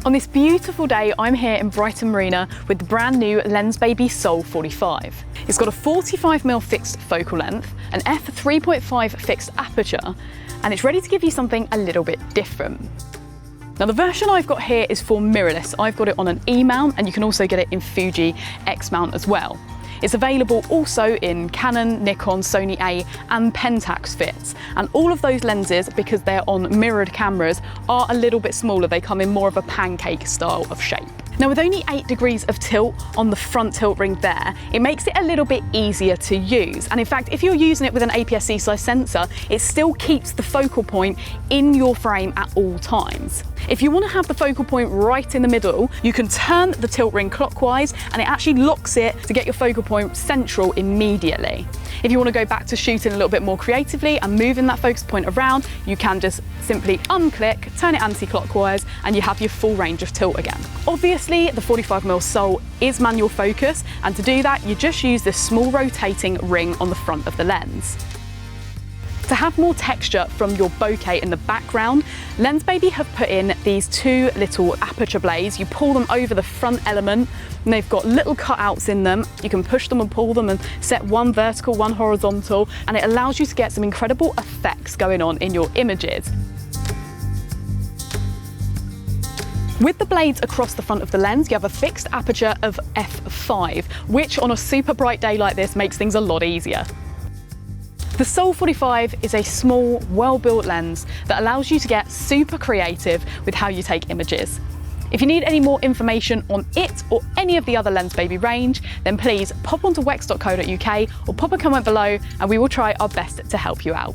On this beautiful day, I'm here in Brighton Marina with the brand new Lensbaby Sol 45. It's got a 45mm fixed focal length, an f3.5 fixed aperture, and it's ready to give you something a little bit different. Now the version I've got here is for mirrorless. I've got it on an E mount, and you can also get it in Fuji X mount as well. It's available also in Canon, Nikon, Sony A and Pentax fits. And all of those lenses, because they're on mirrored cameras, are a little bit smaller. They come in more of a pancake style of shape. Now with only 8 degrees of tilt on the front tilt ring there, it makes it a little bit easier to use. And in fact, if you're using it with an APS-C size sensor, it still keeps the focal point in your frame at all times. If you want to have the focal point right in the middle, you can turn the tilt ring clockwise and it actually locks it to get your focal point central immediately. If you want to go back to shooting a little bit more creatively and moving that focus point around, you can just simply unclick, turn it anti-clockwise, and you have your full range of tilt again. Obviously, the 45mm Sol is manual focus, and to do that, you just use this small rotating ring on the front of the lens. To have more texture from your bokeh in the background, Lensbaby have put in these 2 little aperture blades. You pull them over the front element and they've got little cutouts in them. You can push them and pull them and set one vertical, one horizontal, and it allows you to get some incredible effects going on in your images. With the blades across the front of the lens, you have a fixed aperture of f5, which on a super bright day like this makes things a lot easier. The Sol 45 is a small, well-built lens that allows you to get super creative with how you take images. If you need any more information on it or any of the other Lensbaby range, then please pop onto wex.co.uk or pop a comment below and we will try our best to help you out.